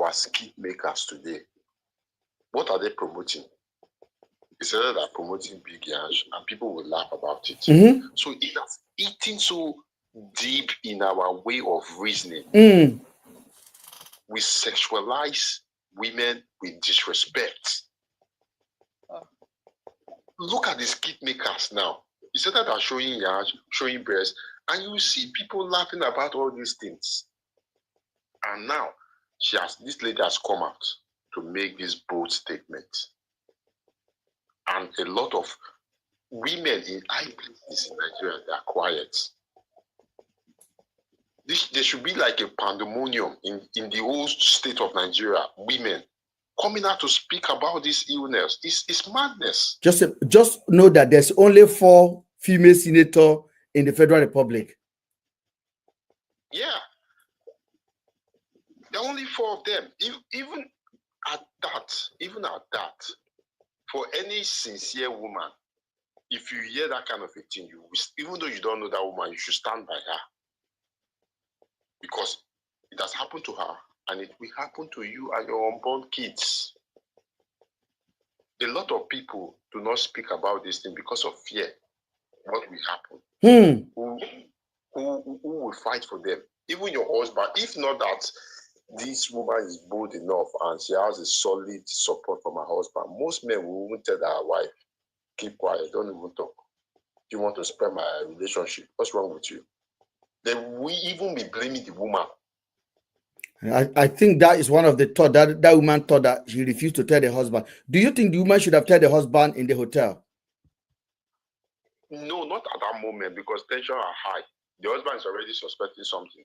our skit makers today, what are they promoting? It's either they're promoting Big Yash and people will laugh about it. So it has eaten so deep in our way of reasoning. We sexualize women with disrespect. Look at the skit makers now. It's either they're showing Yash, showing breasts, and you see people laughing about all these things. And now this lady has come out to make this bold statement. And a lot of women in high places in Nigeria, they are quiet. There should be like a pandemonium in the whole state of Nigeria. Women coming out to speak about this illness. It's madness. Just know that there's only 4 female senators in the Federal Republic. Yeah. There are only 4 of them. Even at that, for any sincere woman, if you hear that kind of a thing, even though you don't know that woman, you should stand by her. Because it has happened to her, and it will happen to you and your unborn kids. A lot of people do not speak about this thing because of fear. What will happen? Who will fight for them? Even your husband. If not that this woman is bold enough and she has a solid support from her husband, most men will even tell their wife, keep quiet, don't even talk. You want to spare my relationship? What's wrong with you? They will even be blaming the woman. I think that is one of the thought that woman thought that she refused to tell the husband. Do you think the woman should have told the husband in the hotel? No, not at that moment, because tensions are high. The husband is already suspecting something.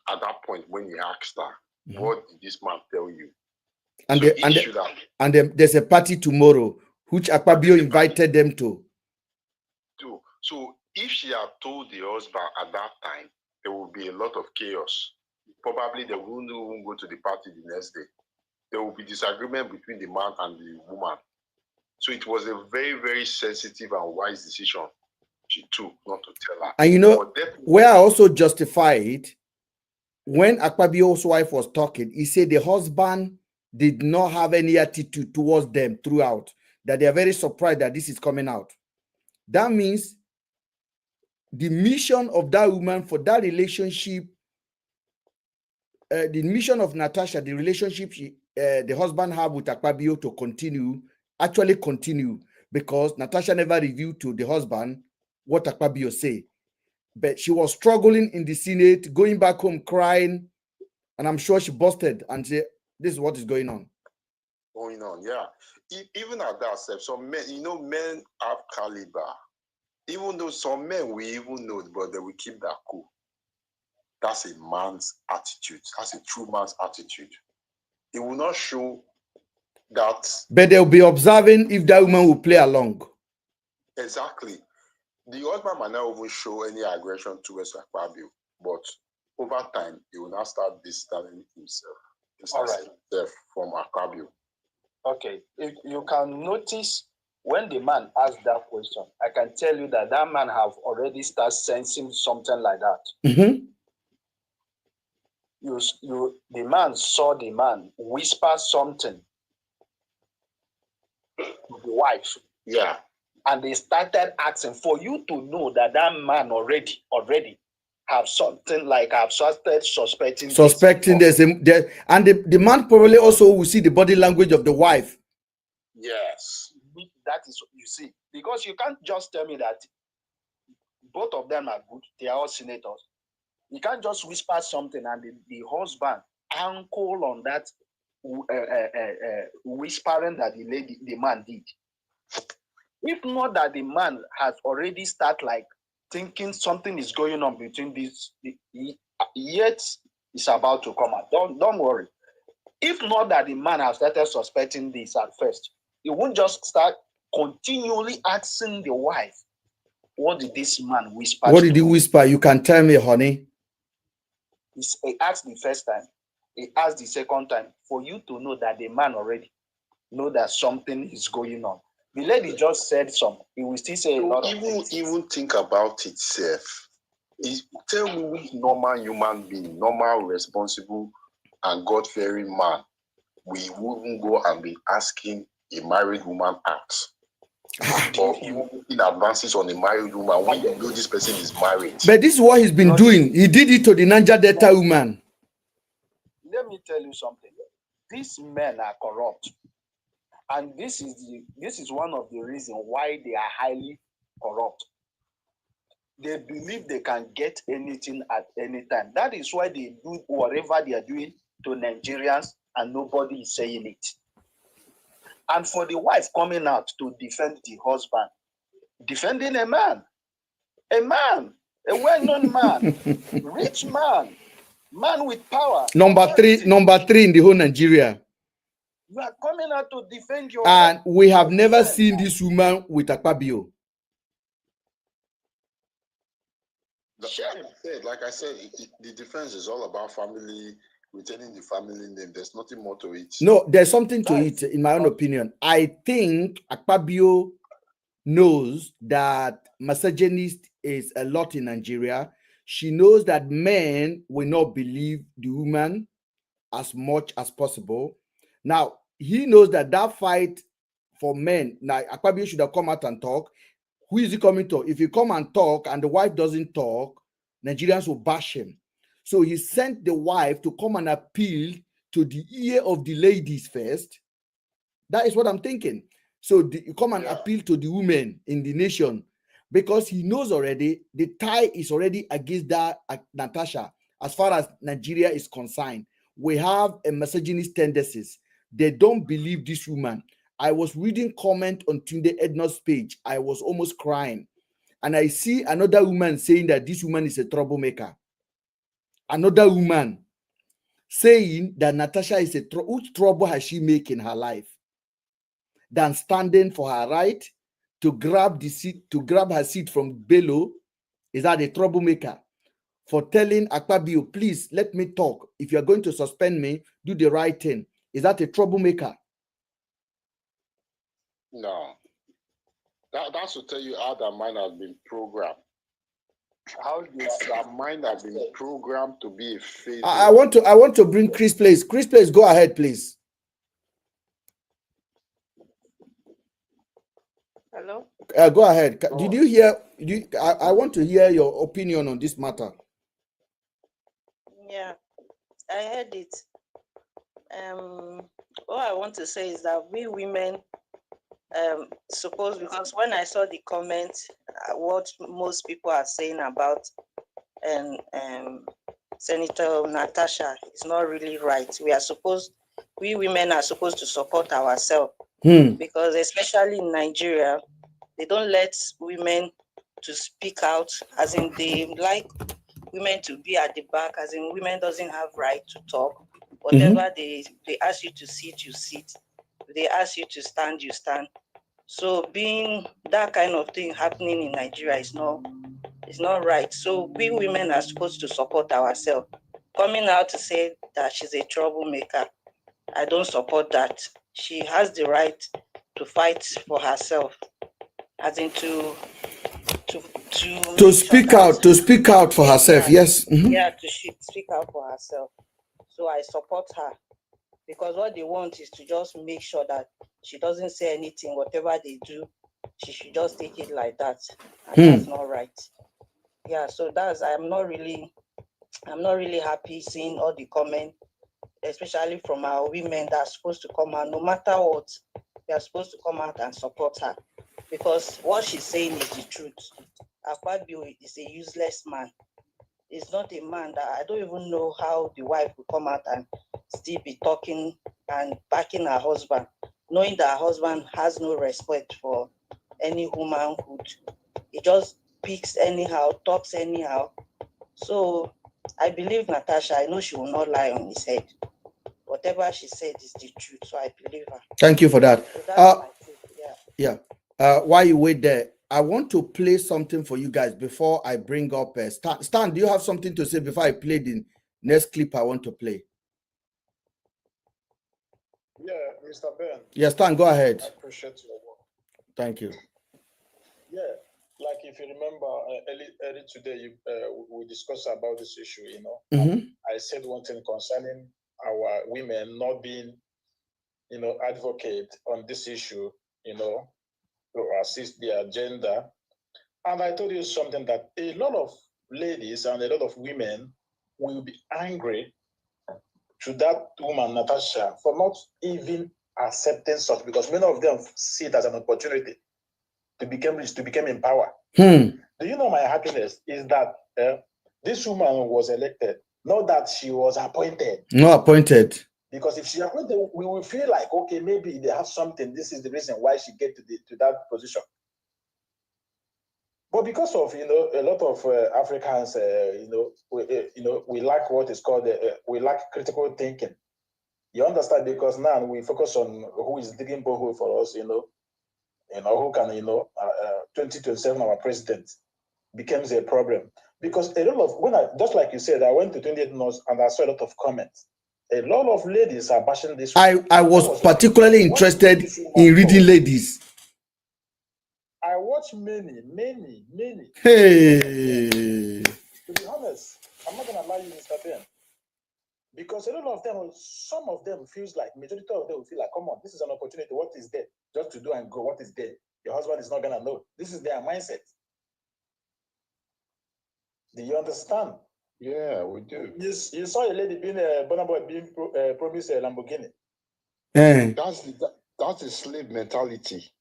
At that point, when he asked her, what did this man tell you? And there's a party tomorrow, which Akpabio invited them to. So if she had told the husband at that time, there will be a lot of chaos. Probably they wouldn't even go to the party the next day. There will be disagreement between the man and the woman. So it was a very, very sensitive and wise decision she took not to tell her. And you know, where I also justified, when Akpabio's wife was talking, he said the husband did not have any attitude towards them throughout, that they are very surprised that this is coming out. That means the mission of that woman for that relationship, the mission of Natasha, the relationship the husband had with Akpabio to continue, actually continue, because Natasha never revealed to the husband what Akpabio said. But she was struggling in the Senate, going back home crying, and I'm sure she busted and said, this is what is going on. Going on, yeah. Even at that step, some men, men have caliber. Even though some men we even know, but they will keep that cool. That's a man's attitude. That's a true man's attitude. It will not show that. But they'll be observing if that woman will play along. Exactly. The husband might not even show any aggression towards Akpabio, but over time, he will not start distancing himself from Akpabio. Okay. If you can notice, when the man asked that question, I can tell you that man have already started sensing something like that. The man saw the man whisper something to the wife. Yeah. And they started asking for you to know that man already have something like have started suspecting. There's and the man probably also will see the body language of the wife. Yes. That is, you see, because you can't just tell me that both of them are good, they are all senators. You can't just whisper something and the husband ankle on that whispering that the man did. If not that the man has already started like thinking something is going on between these, yet it's about to come out. Don't worry. If not that the man has started suspecting this at first, he won't just start continually asking the wife, what did this man whisper? What did he whisper? You can tell me, honey. He asked the first time. He asked the second time for you to know that the man already know that something is going on. The lady just said some. He will still say a lot of things. Even think about itself. Tell me which normal human being, normal, responsible, and God-fearing man, we wouldn't go and be asking a married woman out. Or even making advances on a married woman when you know this person is married. But this is what he's been doing. He did it to the Niger Delta woman. Let me tell you something. These men are corrupt. And this is one of the reasons why they are highly corrupt. They believe they can get anything at any time. That is why they do whatever they are doing to Nigerians and nobody is saying it. And for the wife coming out to defend the husband, defending a man, a well-known man, rich man with power. Number three in the whole Nigeria. You are coming out to defend your. And we have never seen this woman with Akpabio. Like I said, the defense is all about family, retaining the family name. There's nothing more to it. No, there's something to it, in my own opinion. I think Akpabio knows that misogynist is a lot in Nigeria. She knows that men will not believe the woman as much as possible. Now, he knows that fight for men, now Akpabio should have come out and talk. Who is he coming to? If he come and talk and the wife doesn't talk, Nigerians will bash him. So he sent the wife to come and appeal to the ear of the ladies first. That is what I'm thinking. So come and appeal to the women in the nation, because he knows already the tie is already against that Natasha. As far as Nigeria is concerned, we have a misogynist tendencies. They don't believe this woman. I was reading comment on Tunde Edna's page. I was almost crying. And I see another woman saying that this woman is a troublemaker. Another woman saying that Natasha is which trouble has she made in her life than standing for her right to grab the seat, to grab her seat from Bello? Is that a troublemaker? For telling Akpabio, please let me talk. If you're going to suspend me, do the right thing. Is that a troublemaker? No. That's to tell you how that mind has been programmed. How that mind has been programmed to be a failure. I want to bring Chris Place. Chris Place, go ahead, please. Hello? Go ahead. Did you hear? I want to hear your opinion on this matter. Yeah, I heard it. All I want to say is that we women suppose, because when I saw the comments, what most people are saying about Senator Natasha is not really right. We women are supposed to support ourselves, because especially in Nigeria, they don't let women to speak out, as in they like women to be at the back, as in women doesn't have right to talk. Whatever they ask you to sit, you sit. They ask you to stand, you stand. So being that kind of thing happening in Nigeria is not right. So we women are supposed to support ourselves. Coming out to say that she's a troublemaker, I don't support that. She has the right to fight for herself, as in to speak out for herself. Yes. Yeah, to speak out for herself. So I support her, because what they want is to just make sure that she doesn't say anything. Whatever they do, she should just take it like that, and that's not right. Yeah, so I'm not really happy seeing all the comments, especially from our women that are supposed to come out. No matter what, they are supposed to come out and support her, because what she's saying is the truth. Akpabio is a useless man. It's not a man that I don't even know how the wife will come out and still be talking and backing her husband, knowing that her husband has no respect for any womanhood. He just speaks anyhow, talks anyhow. So I believe Natasha. I know she will not lie on his head. Whatever she said is the truth, so I believe her. Thank you for that. So that's my take. While you wait there, I want to play something for you guys before I bring up Stan. Stan, do you have something to say before I play the next clip I want to play? Yeah, Mr. Ben. Yes, Stan, go ahead. I appreciate your work. Thank you. Yeah, like if you remember early today, we discussed about this issue. I said one thing concerning our women not being, advocate on this issue, to assist the agenda. And I told you something that a lot of ladies and a lot of women will be angry to that woman, Natasha, for not even accepting such, because many of them see it as an opportunity to become rich, to become in power. Do you know my happiness is that this woman was elected, not that she was appointed. No appointed. Because if she appointed, we will feel like, okay, maybe they have something. This is the reason why she get to that position. But because of a lot of Africans, we lack what is called we lack critical thinking. You understand? Because now we focus on who is digging borehole for us. Who can 2027 our president becomes a problem. Because a lot of just like you said, I went to 28 North and I saw a lot of comments. A lot of ladies are bashing this. I was particularly interested in reading ladies. I watch many. Hey. To be honest, I'm not gonna lie you, Mr. Ben. Because a lot of them, some of them feels like, majority of them will feel like, come on, this is an opportunity. What is there? Just to do and go. What is there? Your husband is not gonna know. This is their mindset. Do you understand? Yeah, we do. You saw a lady being Burna Boy being promised a Lamborghini. That's a slave mentality.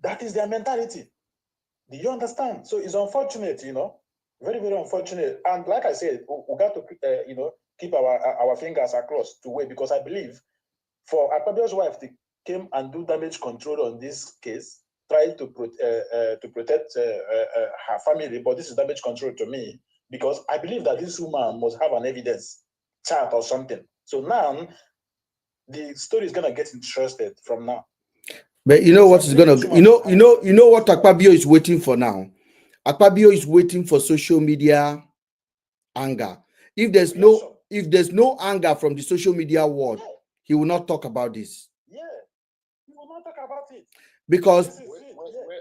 That is their mentality. Do you understand? So it's unfortunate, very, very unfortunate. And like I said, we got to, keep our fingers across to wait, because I believe for Akpabio's wife to came and do damage control on this case, trying to protect her family, but this is damage control to me, because I believe that this woman must have an evidence chart or something. So now the story is gonna get interested from now. But you know what is gonna, you know what Akpabio is waiting for now. Akpabio is waiting for social media anger. If there's no anger from the social media world, he will not talk about this. Yeah, he will not talk about it. Because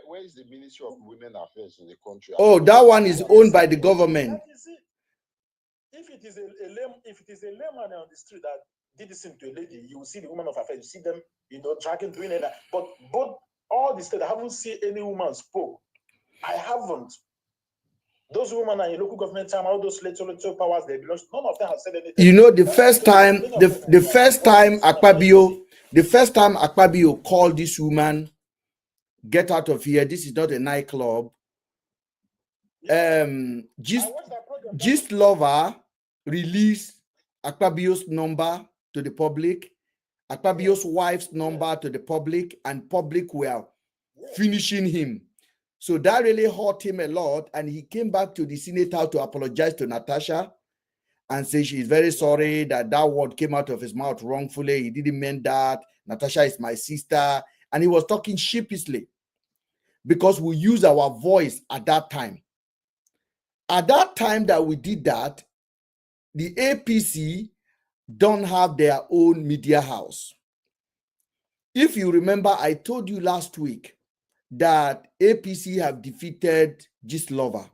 where is the Ministry of Women Affairs in the country? Oh, that one is owned by the government. If it is a layman on the street that did this to a lady, you will see the woman of affairs, you see them, dragging, doing it. But all the state, I haven't seen any woman spoke. I haven't. Those women are in local government time, all those little powers they belong, none of them have said anything. The first time Akpabio called this woman, get out of here, this is not a nightclub. Gist Lover released Akpabio's number to the public, Akpabio's wife's number to the public, and public were finishing him. So that really hurt him a lot, and he came back to the Senate House to apologize to Natasha and say she's very sorry that word came out of his mouth wrongfully. He didn't mean that. Natasha is my sister. And he was talking sheepishly because we used our voice at that time. At that time that we did that, the APC don't have their own media house. If you remember, I told you last week that APC have defeated Gist Lover.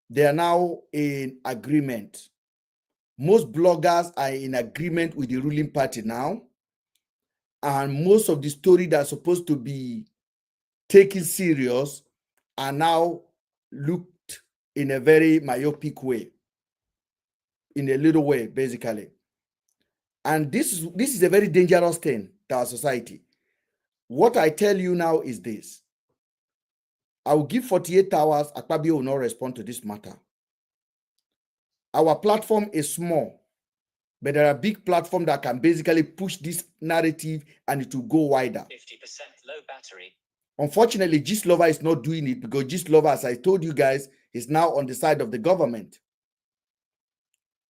They are now in agreement. Most bloggers are in agreement with the ruling party now. And most of the story that's supposed to be taken serious are now looked in a very myopic way. In a little way, basically. And this is a very dangerous thing to our society. What I tell you now is this. I will give 48 hours, Akpabio will not respond to this matter. Our platform is small, but there are big platforms that can basically push this narrative and it will go wider. 50% low battery. Unfortunately, Gist Lover is not doing it because Gist Lover, as I told you guys, is now on the side of the government.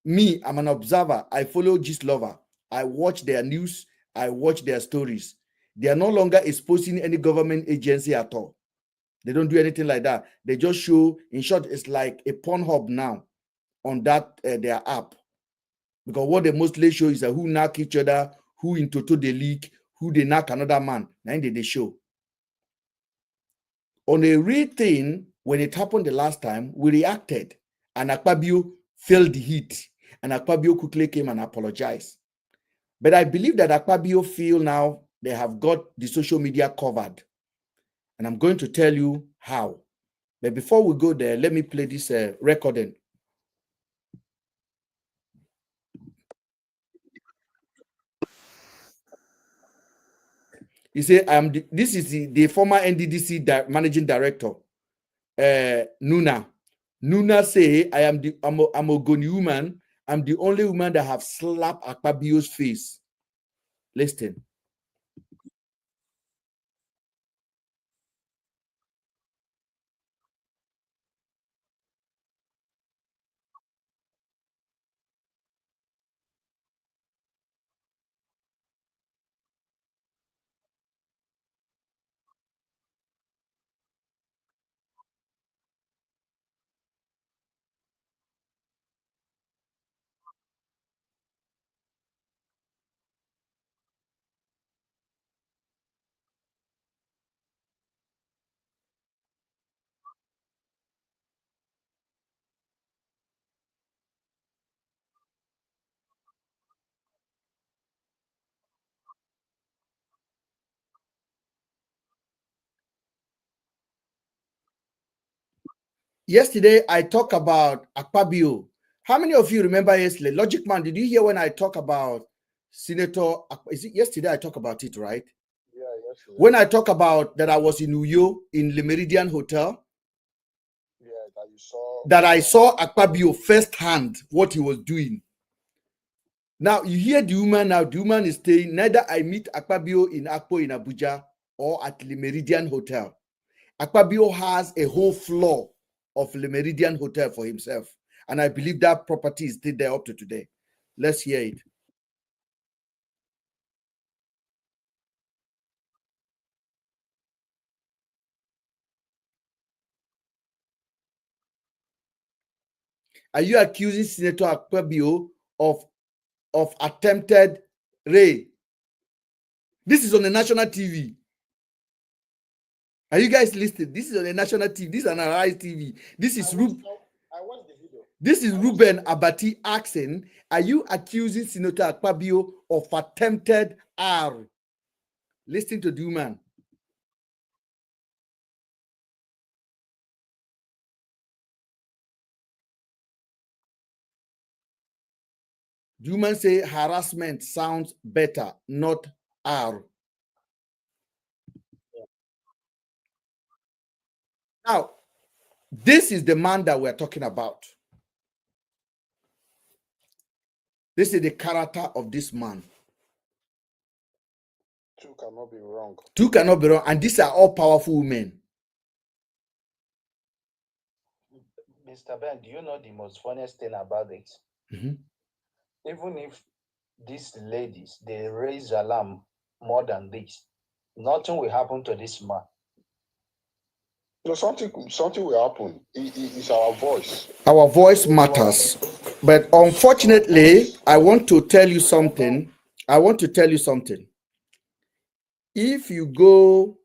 Me, I'm an observer. I follow Gist Lover. I watch their news. I watch their stories. They are no longer exposing any government agency at all. They don't do anything like that. They just show, in short, it's like a Pornhub now on that their app. Because what they mostly show is who knock each other, who in total they leak, who they knock another man. Then they show. On a real thing, when it happened the last time, we reacted. And Akpabio felt the heat. And Akpabio quickly came and apologized. But I believe that Akpabio feel now they have got the social media covered. And I'm going to tell you how. But before we go there, let me play this recording. He said, this is the former NDDC managing director, Nuna. Nuna say, I'm a Ogoni woman. I'm the only woman that have slapped Akpabio's face. Listen. Yesterday, I talked about Akpabio. How many of you remember yesterday? Logic Man, did you hear when I talk about Senator? Is it yesterday I talked about it, right? Yeah, yesterday. When I talk about that I was in Uyo in Le Meridian Hotel. Yeah, that you saw. That I saw Akpabio firsthand, what he was doing. Now, you hear the woman now. The woman is saying, neither I meet Akpabio in Akpo in Abuja or at Le Meridian Hotel. Akpabio has a whole floor of Le Meridian Hotel for himself. And I believe that property is still there up to today. Let's hear it. Are you accusing Senator Akpabio of attempted rape? This is on the national TV. Are you guys listening? This is on the national TV. This is on Arise TV. This is I watched the video. This is Ruben Abati asking, are you accusing Senator Akpabio of attempted R? Listen to the woman. The woman say harassment sounds better, not R. Now, this is the man that we're talking about. This is the character of this man. Two cannot be wrong. Two cannot be wrong. And these are all powerful women. Mr. Ben, do you know the most funniest thing about it? Mm-hmm. Even if these ladies, they raise alarm more than this, nothing will happen to this man. No, something will happen. It's our voice. Our voice matters. But unfortunately, I want to tell you something. If you go,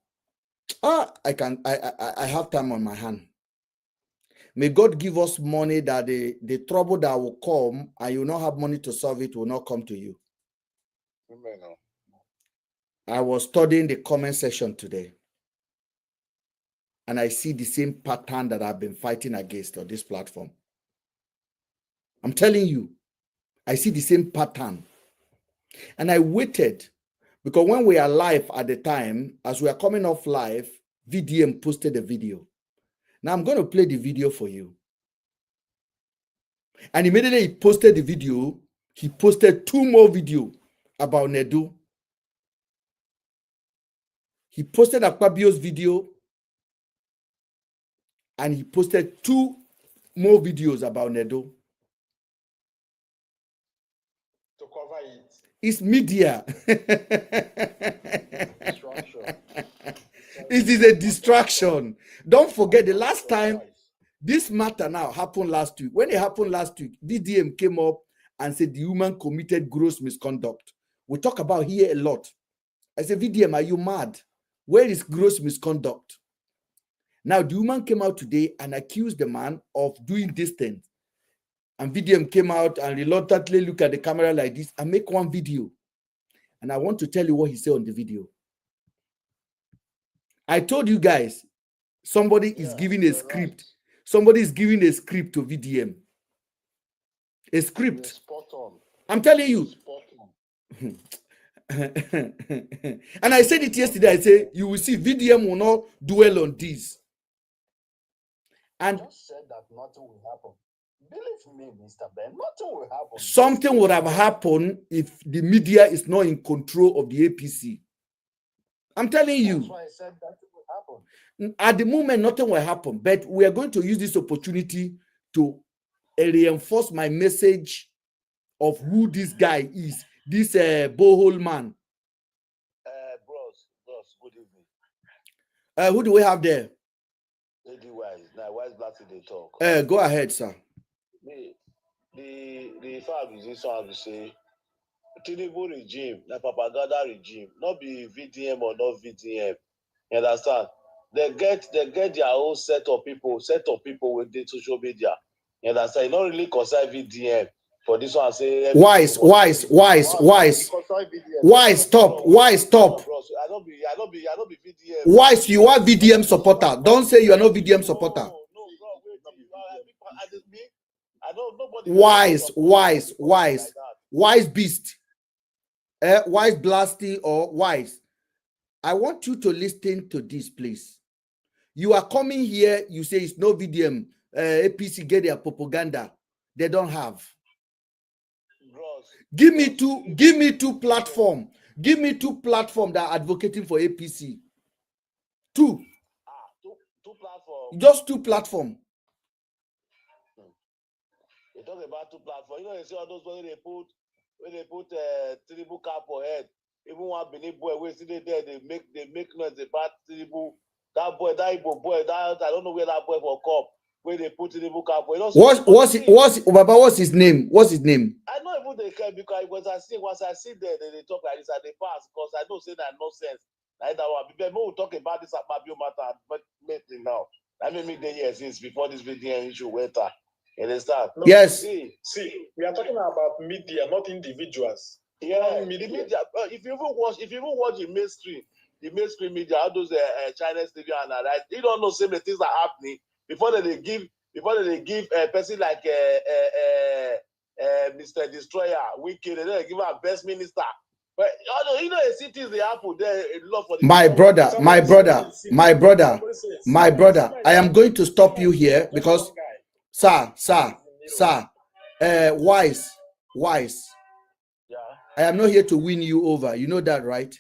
I have time on my hand. May God give us money that the trouble that will come and you will not have money to solve it will not come to you. Amen. I was studying the comment section today. And I see the same pattern that I've been fighting against on this platform. I'm telling you, I see the same pattern. And I waited because when we are live at the time, as we are coming off live, VDM posted a video. Now I'm going to play the video for you. And immediately he posted the video, he posted 2 more videos about Nedu. He posted Akpabio's video and he posted 2 more videos about Nedu. To cover it. It's media. It is a distraction. Don't forget the last time this matter now happened last week. When it happened last week, VDM came up and said the woman committed gross misconduct. We talk about here a lot. I said, VDM, are you mad? Where is gross misconduct? Now, the woman came out today and accused the man of doing this thing. And VDM came out and reluctantly looked at the camera like this and make one video. And I want to tell you what he said on the video. I told you guys, somebody is giving a script. Right. Somebody is giving a script to VDM. A script. Spot on. I'm telling you. And I said it yesterday. I say you will see VDM will not dwell on this. And just said that nothing will happen. Believe me, Mr. Ben, nothing will happen. Something would have happened if the media is not in control of the APC. I'm telling you. That's why I said that it will happen. At the moment, nothing will happen. But we are going to use this opportunity to reinforce my message of who this guy is. This borehole man. Bros, good evening. Who do we have there? Lady Wise. Now, Wise Black they talk. Go ahead, sir. The fact is this one to say Tinubu regime, the propaganda regime, not be VDM or not VDM. You understand? They get their own set of people with the social media. You understand? You don't really concern VDM for this one. Say Wise, stop. I don't be VDM. Wise, you are VDM supporter. Don't say you are not VDM supporter. No, I don't nobody. Wise beast. Wise blasty or wise. I want you to listen to this, please. You are coming here, you say it's no VDM. APC get their propaganda. They don't have. Bros, give me two platform. Give me two platform that are advocating for APC. Two platforms. Just two platform. You talk about two platforms. You know, you see all those when they put Tinubu cap for head. Even one Benin boy, we see there, they make noise about Tinubu. That boy, that Igbo boy, I don't know where that boy for come. Where they put Tinubu cap for. What's his name? What's his name? I know even they care because once I see there, they talk like this and they pass because I don't say that nonsense. Like that one. But we'll talk about this at Mabio matter, but now. I mean, make the years since before this video issue went. You understand? No, yes. See, we are talking about media, not individuals. Yeah, the media. If you even watch the mainstream media, all those Chinese TV and that, right? You don't know some of the things that are happening before they give a person like Mr. Destroyer, Wicked, they give a best minister. But you know, the cities they happen there a lot for the my brother. I am going to stop you here because, sir. Wise. Yeah. I am not here to win you over. You know that, right?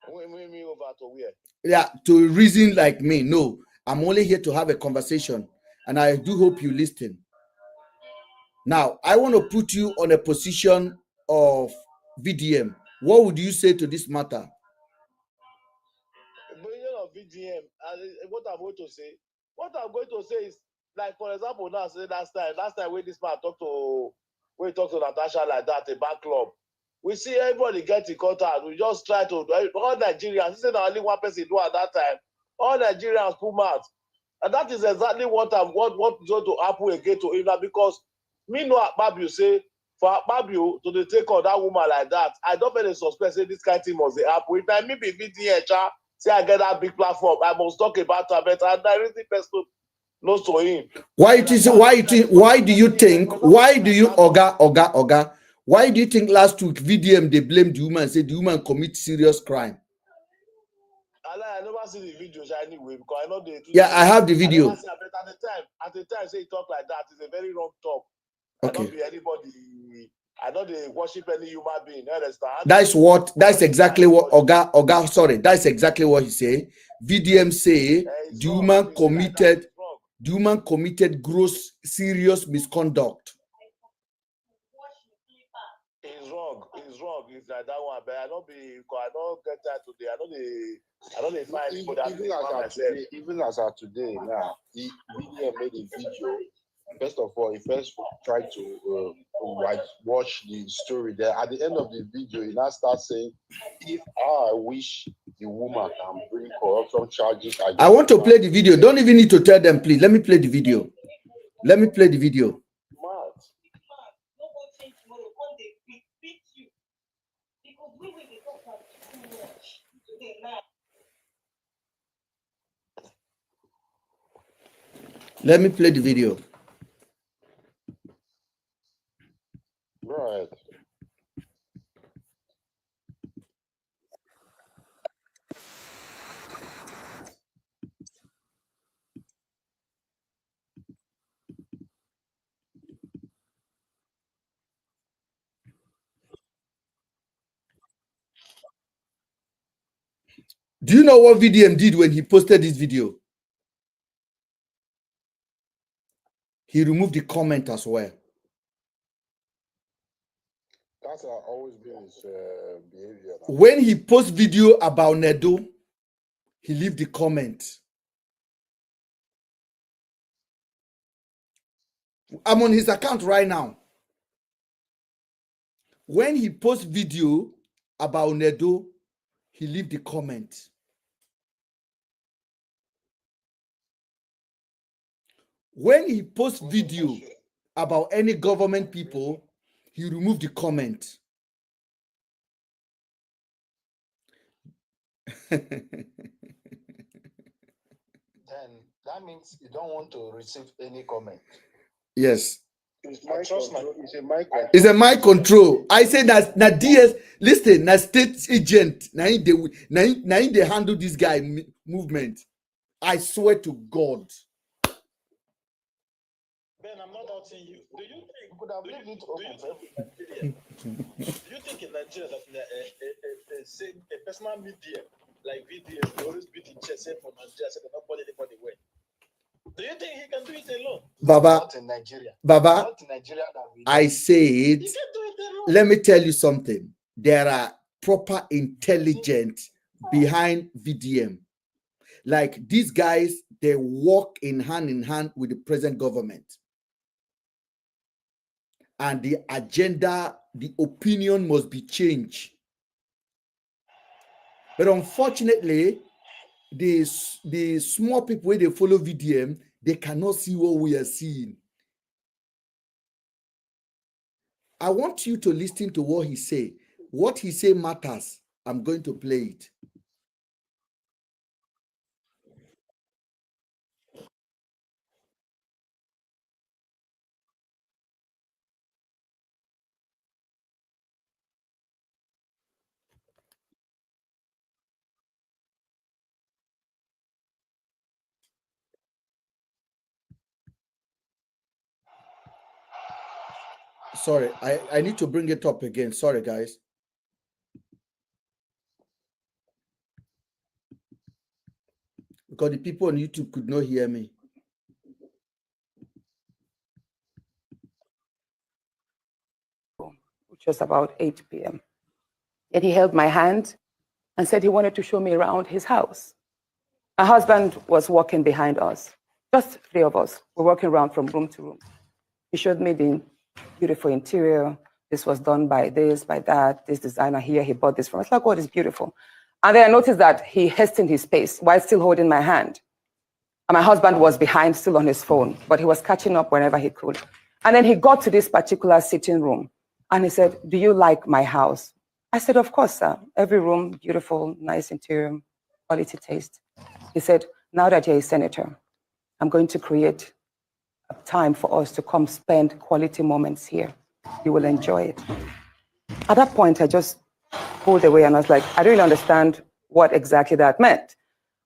Win me over to where? Yeah, to reason like me. No, I'm only here to have a conversation, and I do hope you listen. Now, I want to put you on a position of VDM. What would you say to this matter? But you know, VDM, what I'm going to say is, like, for example, now, say last time when this man talked to Natasha like that, a back club, we see everybody get in contact. We just try to, all Nigerians, this is only one person do at that time, all Nigerians come out. And that is exactly what is going to happen again to him, because me know Akpabio say, for Akpabio to take on that woman like that, I don't really suspect say this kind of thing must happen. If I me be VDM, say I get that big platform, I must talk about her better, and I really person knows to him. Why do you think last week VDM they blamed the woman and said the woman commit serious crime? I never see the videos anyway because I know they. Yeah, I have the video. At the time, say he talk like that is a very wrong talk. Okay. I don't be anybody. I know they worship any human being. Understand? That's exactly what Oga. Sorry, that's exactly what he say. VDM say the woman committed gross, serious misconduct. It's wrong. It's like that one, but I don't get that today. I don't find anybody. Even as of today, now, the VDM made a video. First of all, he first tried to watch the story there. At the end of the video, he now starts saying, if I wish the woman can bring corruption charges. I want to play the video. Don't even need to tell them, please. Let me play the video. Man Let me play the video. Right. Do you know what VDM did when he posted this video? He removed the comment as well. That's always been his behavior. When he posts video about Nedo, he leave the comment. I'm on his account right now. When he posts video about Nedo, he leave the comment. When he posts video about any government people, he remove the comment. Then that means you don't want to receive any comment. Yes. It's a mic control. It's a mic control. I say that na DS, listen, na state agent, na they handle this guy movement. I swear to God. Ben, I'm not doubting you. Do you think You could have left it open for everybody. Do you think in Nigeria that a personal media like VDM will always beat in chest say for Nigeria, say they're not putting anybody away? Do you think he can do it alone? Baba, Not in Nigeria. Baba, Not in Nigeria that we I said, He can do it alone. let me tell you something. There are proper intelligence behind VDM. Like these guys, they work in hand with the present government. And the agenda, the opinion must be changed. But unfortunately, the small people where they follow VDM, they cannot see what we are seeing. I want you to listen to what he say. What he say matters. I'm going to play it. Sorry, I need to bring it up again. Sorry, guys. Because the people on YouTube could not hear me. Which was about 8 p.m. And he held my hand and said he wanted to show me around his house. My husband was walking behind us, just 3 of us. We're walking around from room to room. He showed me the beautiful interior. This was done by this, by that, this designer here, he bought this from. It's like, oh, it's beautiful. And then I noticed that he hastened his pace while still holding my hand. And my husband was behind, still on his phone, but he was catching up whenever he could. And then he got to this particular sitting room and he said, do you like my house? I said, of course, sir. Every room, beautiful, nice interior, quality taste. He said, now that you're a senator, I'm going to create a time for us to come spend quality moments here. You will enjoy it. At that point, I just pulled away and I was like, I don't really understand what exactly that meant.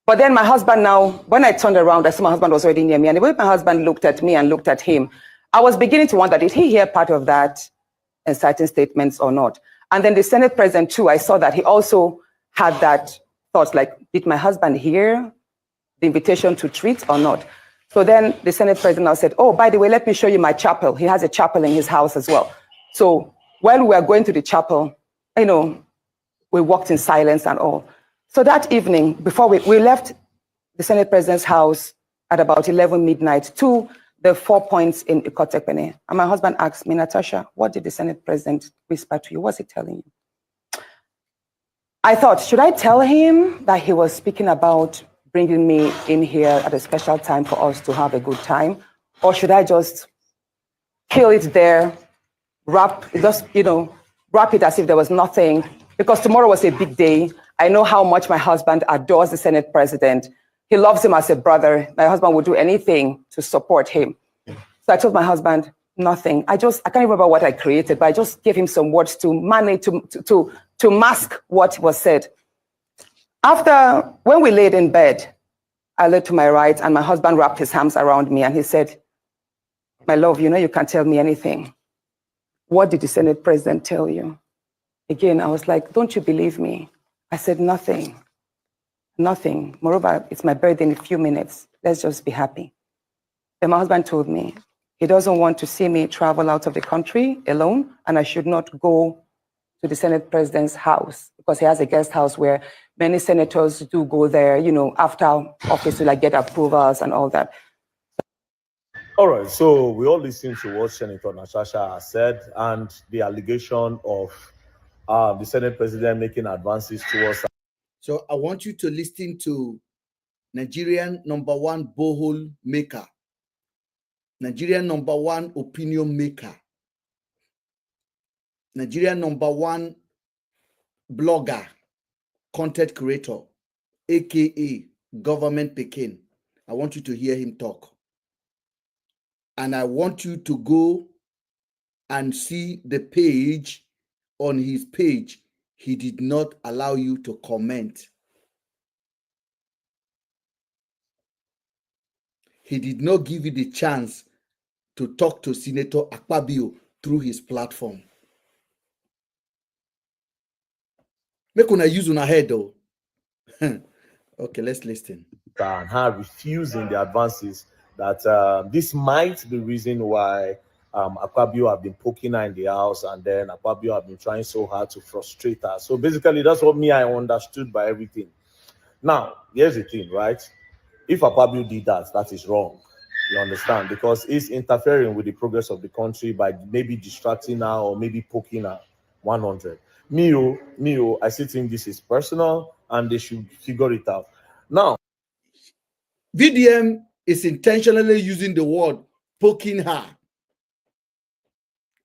But then my husband now, when I turned around, I saw my husband was already near me. And the way my husband looked at me and looked at him, I was beginning to wonder, did he hear part of that inciting statements or not? And then the Senate president too, I saw that he also had that thought, like, did my husband hear the invitation to treat or not? So then the Senate president now said, oh, by the way, let me show you my chapel. He has a chapel in his house as well. So while we were going to the chapel, you know, we walked in silence and all. So that evening, before we left the Senate president's house at about 11 midnight to the 4 Points in Ikotekpene. And my husband asked me, Natasha, what did the Senate president whisper to you? What's he telling you? I thought, should I tell him that he was speaking about bringing me in here at a special time for us to have a good time? Or should I just kill it there, wrap it as if there was nothing because tomorrow was a big day. I know how much my husband adores the Senate president. He loves him as a brother. My husband would do anything to support him. So I told my husband, nothing. I can't remember what I created, but I just gave him some words to manage, to mask what was said. After, when we laid in bed, I laid to my right and my husband wrapped his arms around me and he said, my love, you know you can't tell me anything. What did the Senate president tell you? Again, I was like, don't you believe me? I said, nothing, nothing. Moreover, it's my birthday in a few minutes. Let's just be happy. Then my husband told me he doesn't want to see me travel out of the country alone, and I should not go to the Senate president's house because he has a guest house where many senators do go there, you know, after office to like get approvals and all that. All right, so we all listened to what Senator Natasha has said and the allegation of the Senate president making advances towards. So I want you to listen to Nigerian #1 borehole maker, Nigerian #1 opinion maker, Nigerian #1 blogger, content creator, aka Government Pekin. I want you to hear him talk. And I want you to go and see the page. On his page, he did not allow you to comment. He did not give you the chance to talk to Senator Akpabio through his platform. Make una use una head though. Okay, let's listen. And her refusing the advances that this might be the reason why Akpabio have been poking her in the house, and then Akpabio have been trying so hard to frustrate her. So basically, that's what I understood by everything. Now, here's the thing, right? If Akpabio did that, that is wrong. You understand? Because it's interfering with the progress of the country by maybe distracting her or maybe poking her. 100. Mio, I still think this is personal and they should figure it out. Now, VDM is intentionally using the word poking her,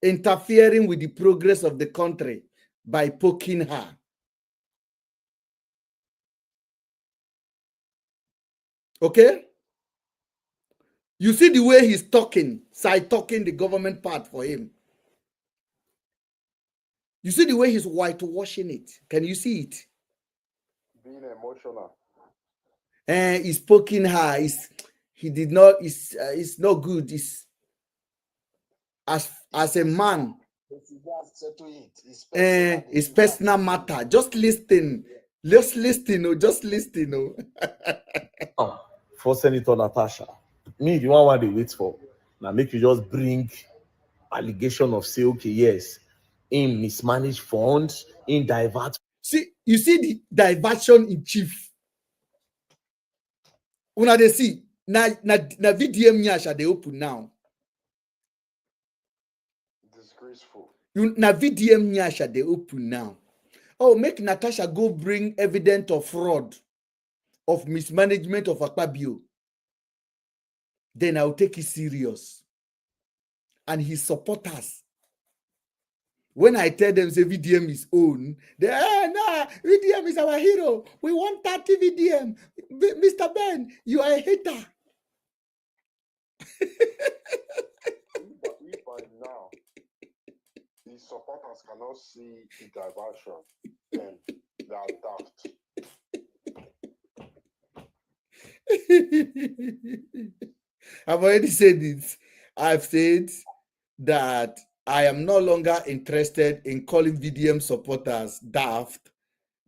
interfering with the progress of the country by poking her. Okay? You see the way he's talking, side talking the government part for him. You see the way he's whitewashing it. Can you see it? Being emotional. And he's poking her. It's not good. It's as a man. It's personal matter. Just listen. Just listen. Just listen. For Senator Natasha, me, the one they wait for. Now make you just bring allegation of say, okay, yes, in mismanaged funds, in divert. See, you see the diversion in chief. Una they see na VDM nyasha they open now. Disgraceful. Na VDM nyasha they open now. Oh, make Natasha go bring evidence of fraud, of mismanagement of Akpabio. Then I'll take it serious. And his supporters. When I tell them say VDM is own, they nah, VDM is our hero. We want 30 VDM. Mr. Ben, you are a hater. If by now the supporters cannot see the diversion, then they are daft. I've already said it. I've said that I am no longer interested in calling VDM supporters daft.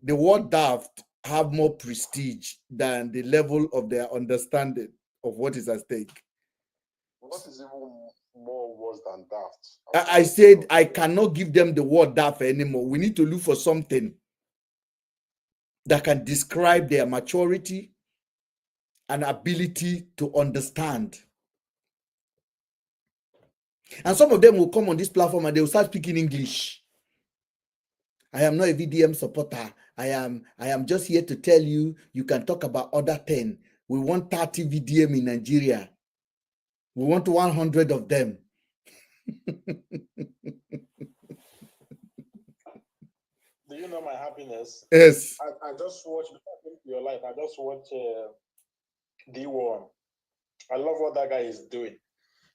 The word daft have more prestige than the level of their understanding of what is at stake. What is even more worse than daft? I said I cannot give them the word daft anymore. We need to look for something that can describe their maturity and ability to understand. And some of them will come on this platform and they will start speaking English. I am not a VDM supporter. I am just here to tell you, you can talk about other 10. We want 30 VDM in Nigeria. We want 100 of them. The Do you know my happiness? Yes. I just watched your life. I just watched D1. I love what that guy is doing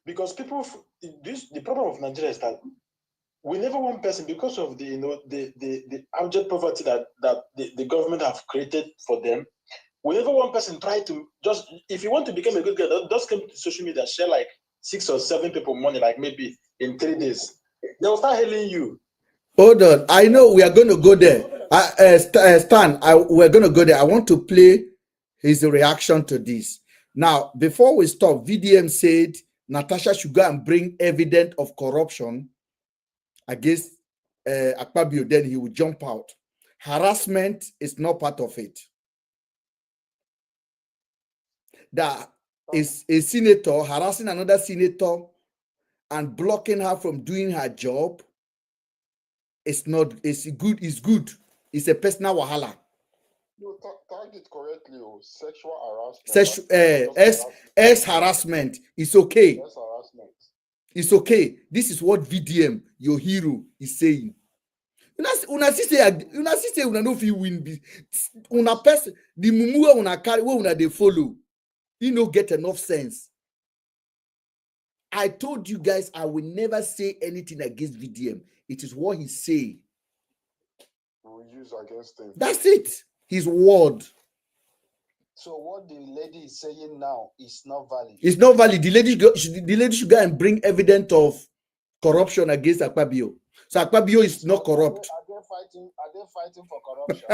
because the problem of Nigeria is that we never one person because of the abject poverty that the government have created for them. Whenever one person try to just, if you want to become a good guy, just come to social media, share like 6 or 7 people money, like maybe in 3 days. They'll start hailing you. Hold on. I know we are going to go there. Stan, we're going to go there. I want to play his reaction to this. Now, before we stop, VDM said Natasha should go and bring evidence of corruption against Akpabio, then he will jump out. Harassment is not part of it. That is a senator harassing another senator and blocking her from doing her job. It's not, it's good. It's a personal wahala. You tag it correctly. Sexual harassment. S harassment. It's okay. S harassment. It's okay. This is what VDM, your hero, is saying. Una see una no fit win. Una person, the mumu una carry, where una they follow. He no get enough sense. I told you guys I will never say anything against VDM. It is what he say. We'll use against him. That's it. His word. So what the lady is saying now is not valid. It's not valid. The lady should go and bring evidence of corruption against Akpabio. So Akpabio is not corrupt. Are they fighting for corruption?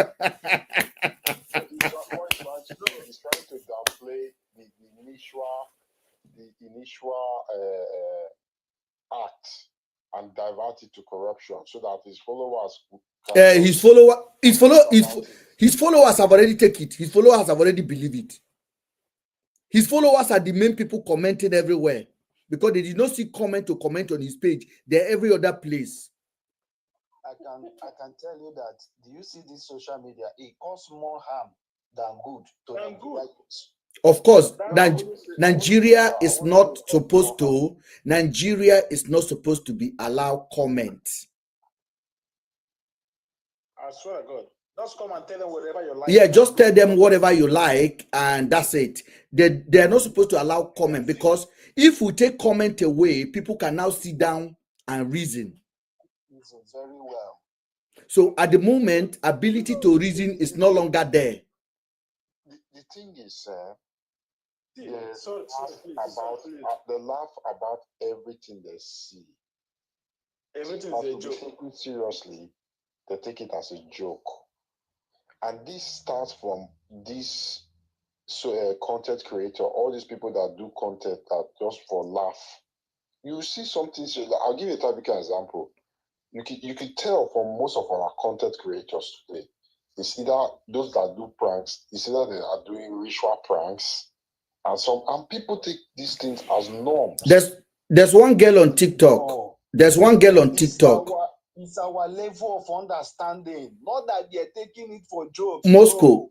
He's trying to downplay the initial act and divert it to corruption so that his followers his followers have already taken it. His followers have already believed it. His followers are the main people commenting everywhere because they did not see comment on his page. They're every other place. I can tell you that. Do you see this social media? It causes more harm than good to the Of course, Nigeria is not supposed to be allowed comment. I swear to God. Just come and tell them whatever you like. Yeah, just tell them whatever you like, and that's it. They're not supposed to allow comment because if we take comment away, people can now sit down and reason. Very well. So at the moment, ability to reason is no longer there. The thing is, they laugh about everything they see. Everything is a joke. Taken seriously, they take it as a joke. And this starts from this content creator, all these people that do content that just for laugh. You see something, I'll give you a typical example. You can tell from most of our content creators today, it's either those that do pranks, it's either they are doing ritual pranks, and people take these things as norms. There's one girl on TikTok. There's one girl on TikTok. It's our level of understanding, not that they're taking it for jokes. Moscow.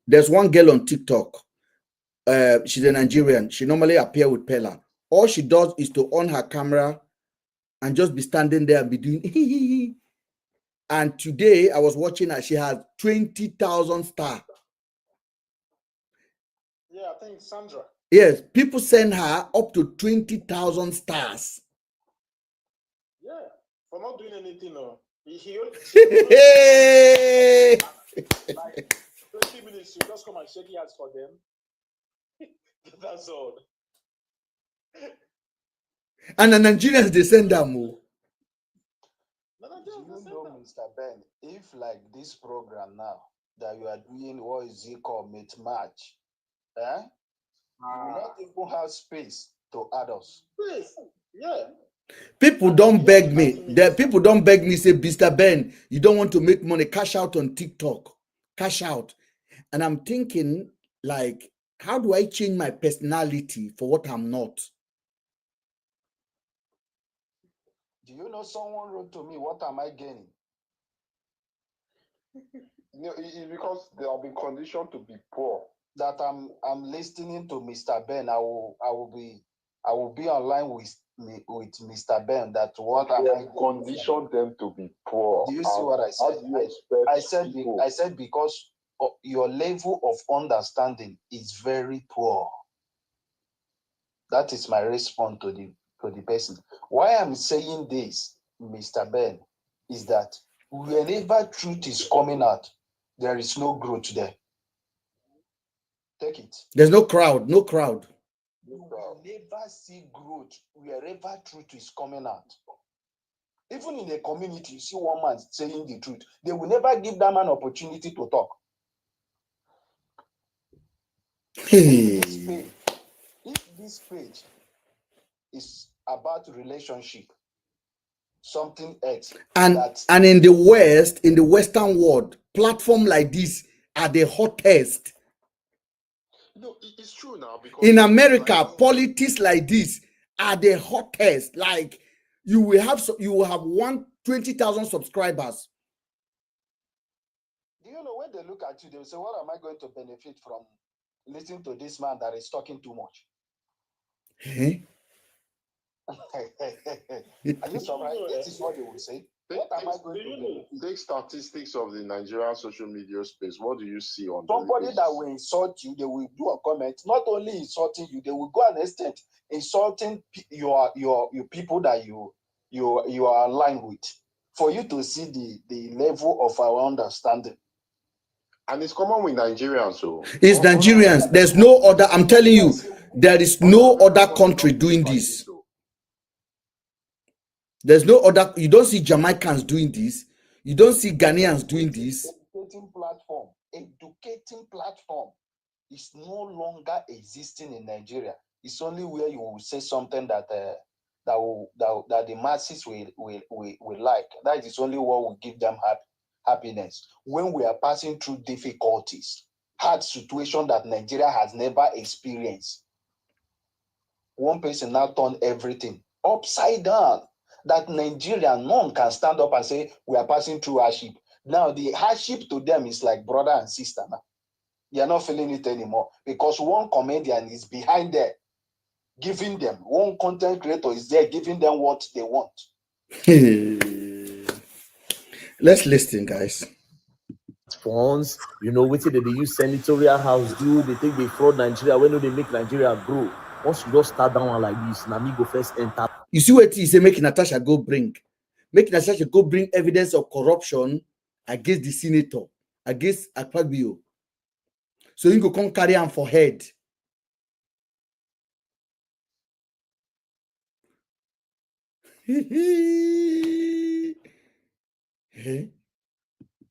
There's one girl on TikTok. She's a Nigerian. She normally appears with Pella. All she does is to on her camera and just be standing there and be doing and today I was watching her. She has 20,000 stars. Yeah, I think Sandra. Yes, people send her up to 20,000 stars. Yeah, for not doing anything. No, like 20 minutes, you just come and shake hands for them. That's all. And the Nigerians, they send them more. Do you know, Mr. Ben, if like this program now that you are doing, what is it called, Meet Match, you will not even have space to add us. Please, yeah. People don't beg me. People don't beg me, say, Mr. Ben, you don't want to make money, cash out on TikTok. Cash out. And I'm thinking, like, how do I change my personality for what I'm not? Do you know someone wrote to me, what am I gaining? It's because they have been conditioned to be poor. That I'm listening to Mr. Ben. I will be online with Mr. Ben that what am I condition them to be poor? Do you see what I said? I said because your level of understanding is very poor. That is my response to the person. Why I'm saying this, Mr. Ben, is that whenever truth is coming out, there is no growth there. Take it. There's no crowd, no crowd. You will never see growth wherever truth is coming out. Even in a community, you see one man saying the truth. They will never give that man opportunity to talk. Hey. If this page is about relationship, something else. And in the West, in the Western world, platform like this are the hottest. No, it's true now. Because in America, politics like this are the hottest. Like you will have 20,000 subscribers. Do you know when they look at you, they will say, "What am I going to benefit from listening to this man that is talking too much?" Are you surprised? This is what they will say. What am I going to benefit? Take statistics of the Nigerian social media space. What do you see on somebody that will insult you? They will do a comment. Not only insulting you, they will go an extent insulting your people that you are aligned with, for you to see the level of our understanding. And it's common with Nigerians. So it's Nigerians. There's no other. I'm telling you, there is no other country doing this. There's no other. You don't see Jamaicans doing this. You don't see Ghanaians doing this. Educating platform is no longer existing in Nigeria. It's only where you will say something that that the masses will like. That is only what will give them happiness. When we are passing through difficulties, hard situation that Nigeria has never experienced, one person now turn everything upside down. That Nigeria, none can stand up and say we are passing through hardship. Now the hardship to them is like brother and sister now. They are not feeling it anymore because one comedian is behind there giving them, one content creator is there giving them what they want. Let's listen, guys. Funds, you know, waiting they use senatorial house do, they think they fraud Nigeria when they make Nigeria grow. Once you just start down like this, Nami go first enter. You see what he say, make Natasha go bring evidence of corruption against the senator, against Akpabio. So you go come carry him for head.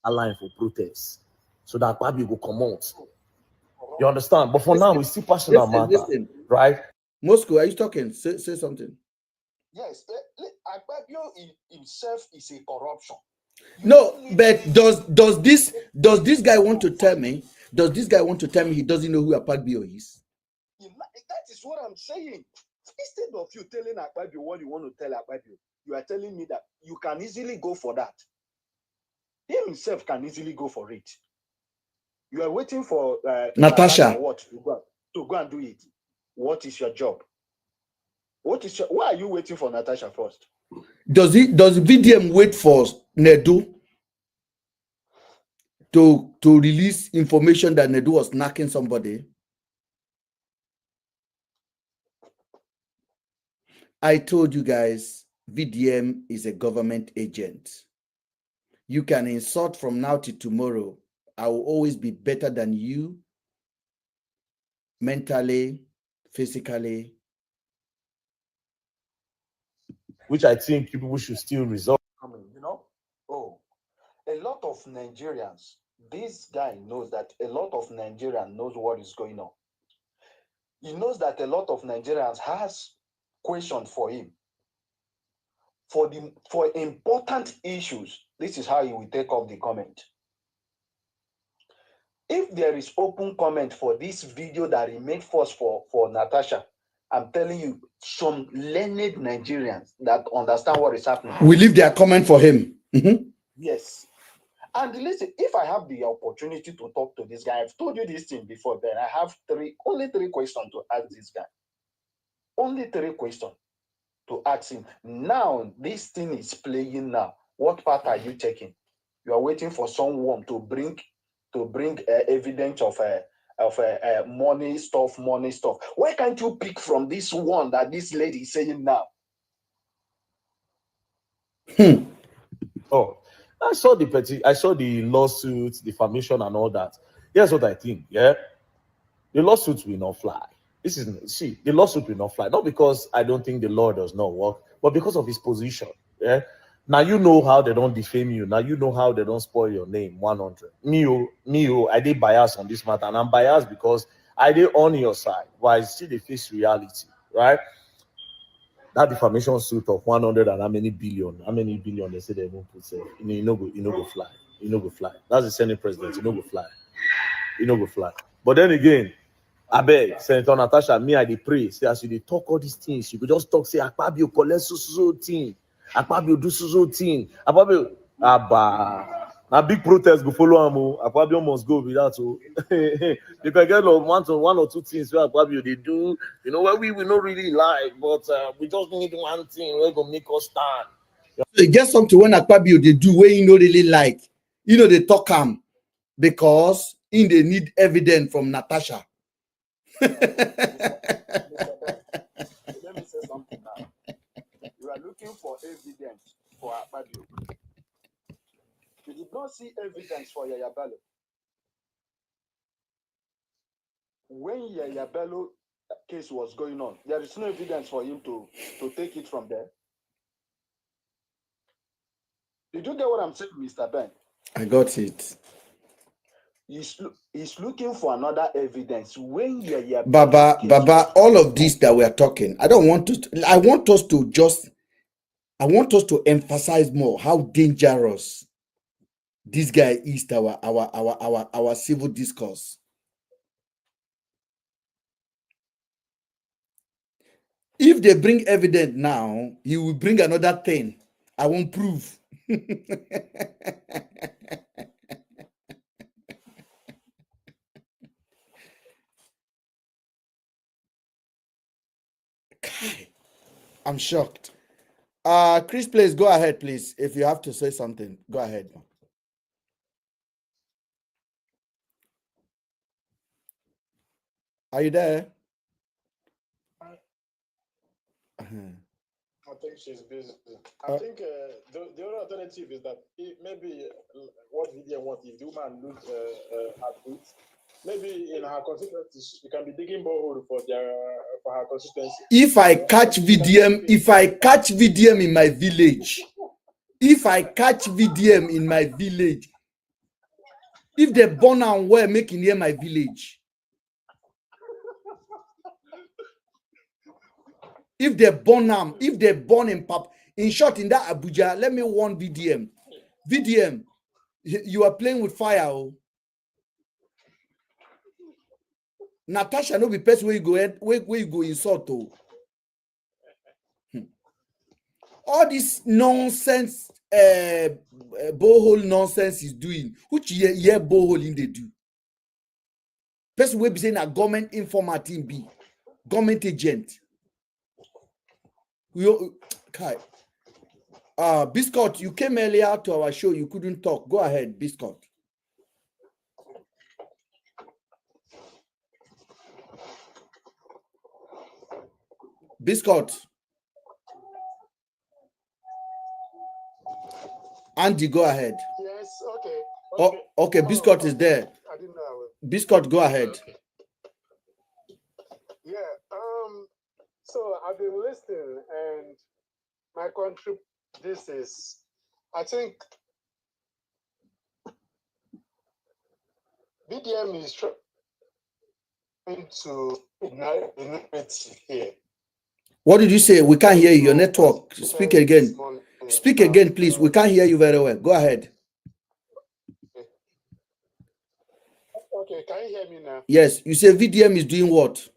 A line for protests so that Akpabio go come out. You understand? But for now, we still personal matter, right? Moscow, are you talking? Say something. Yes, Akpabio himself is a corruption. No, but does this guy want to tell me? Does this guy want to tell me he doesn't know who Akpabio is? That is what I'm saying. Instead of you telling Akpabio what you want to tell Akpabio, you are telling me that you can easily go for that. He himself can easily go for it. You are waiting for Natasha what to go and do it. What is your job? Why are you waiting for Natasha first? Does VDM wait for Nedu to release information that Nedu was knocking somebody? I told you guys, VDM is a government agent. You can insult from now to tomorrow. I will always be better than you mentally, physically. Which I think people should still resolve. You know, a lot of Nigerians, this guy knows that a lot of Nigerians knows what is going on. He knows that a lot of Nigerians has questions for him. For important issues, this is how he will take up the comment. If there is open comment for this video that he made first for Natasha, I'm telling you, some learned Nigerians that understand what is happening. We leave their comment for him. Yes. And listen, if I have the opportunity to talk to this guy, I've told you this thing before, then I have only three questions to ask this guy. Only 3 questions. to ask him. Now, this thing is playing now. What part are you taking? You are waiting for someone to bring evidence of money stuff. Why can't you pick from this one that this lady is saying now? Oh, I saw the lawsuits, defamation, and all that. Here's what I think. Yeah, the lawsuits will not fly. The lawsuit will not fly. Not because I don't think the law does not work, but because of his position. Yeah. Now you know how they don't defame you. Now you know how they don't spoil your name. 100. Me, I did bias on this matter, and I'm biased because I did on your side, but I see the face reality, right? That defamation suit of 100 and how many billion they say they won't put say, you know go fly. That's the Senate president, you know go fly. But then again, I beg Senator Natasha, me I dey pray. Say as you dey talk all these things, you could just talk, say Akpabio collect so thing, Akpabio do so thing, Akpabio now big protest go follow am. Akpabio must go with that. So you can get one or two things where Akpabio they do, you know, where we not really like, but we just need one thing where gonna make us stand. So it gets something when Akpabio they do where you know really like, you know they talk because in they need evidence from Natasha. Let me say something now. You are looking for evidence for Akpabio. You did not see evidence for Yaya Bello. When Yaya Bello case was going on, there is no evidence for him to take it from there. Did you get what I'm saying, Mr. Ben? I got it. He's looking for another evidence. When Yaya Baba, all of this that we are talking, I want us to emphasize more how dangerous this guy is to our civil discourse. If they bring evidence now, he will bring another thing. I won't prove. I'm shocked. Chris, please go ahead, please. If you have to say something, go ahead. Are you there? I think she's busy. I think the other alternative is that maybe what Vivian wants, if the woman lose her boots, maybe in her constituency, she can be digging borehole for her constituency. If I catch VDM in my village, if they born and were making near my village, if they born in Pap, in short, in that Abuja, let me warn VDM. VDM, you are playing with fire. Oh. Natasha no be person where you go insult. Oh. All this nonsense, borehole nonsense is doing. Which year borehole in they do? Person will be saying a government informer team be government agent. Biscuit, you came earlier to our show. You couldn't talk. Go ahead, Biscuit. Biscuit. Andy, go ahead. Yes, okay. Okay, Biscuit is there. I didn't know. Biscuit, go ahead. Okay. Yeah, so I've been listening, and my country, I think BDM is trying to ignite here. What did you say? We can't hear you. Your network. Speak again. Speak again, please. We can't hear you very well. Go ahead. Okay, can you hear me now? Yes. You say VDM is doing what?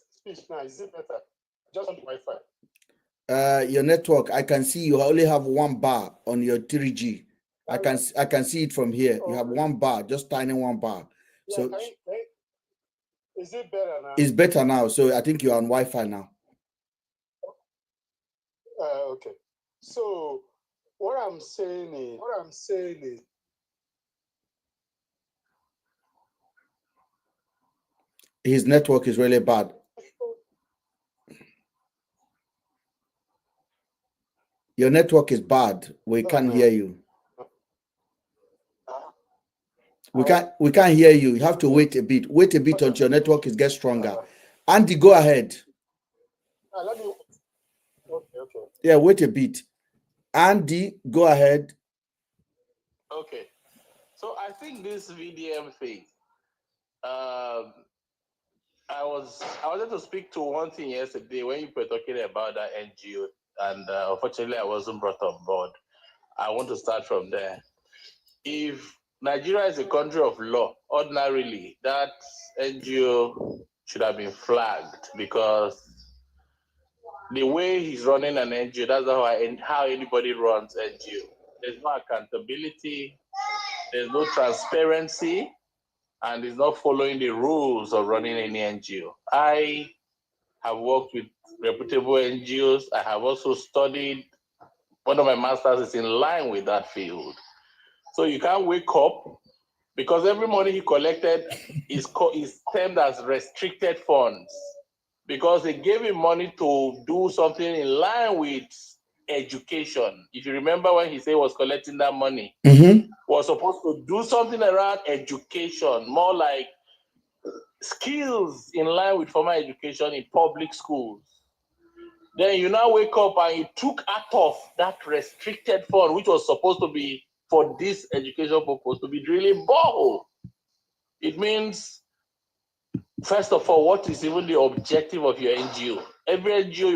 Speech now. Is it better? Just on the Wi-Fi. Your network. I can see you only have one bar on your 3G. I can see it from here. You have one bar, just tiny one bar. Yeah, So Is it better now? It's better now. So I think you're on Wi-Fi now. Okay. So what I'm saying is, his network is really bad. Your network is bad. We can't hear you. We can't hear you. You have to wait a bit. Wait a bit until your network gets stronger. Andy, go ahead. Okay. Yeah, wait a bit. Andy, go ahead. Okay. So I think this VDM thing, I wanted to speak to one thing yesterday when you were talking about that NGO, and unfortunately I wasn't brought on board. I want to start from there. If Nigeria is a country of law, ordinarily that NGO should have been flagged, because the way he's running an NGO, that's how anybody runs NGO. There's no accountability, there's no transparency, and he's not following the rules of running any NGO. I have worked with reputable NGOs. I have also studied. One of my masters is in line with that field. So you can't wake up, because every money he collected is termed as restricted funds, because they gave him money to do something in line with education. If you remember when he said he was collecting that money, was supposed to do something around education, more like skills in line with formal education in public schools. Then you now wake up and you took out of that restricted fund, which was supposed to be for this education purpose, to be drilling borehole. It means, first of all, what is even the objective of your NGO? Every NGO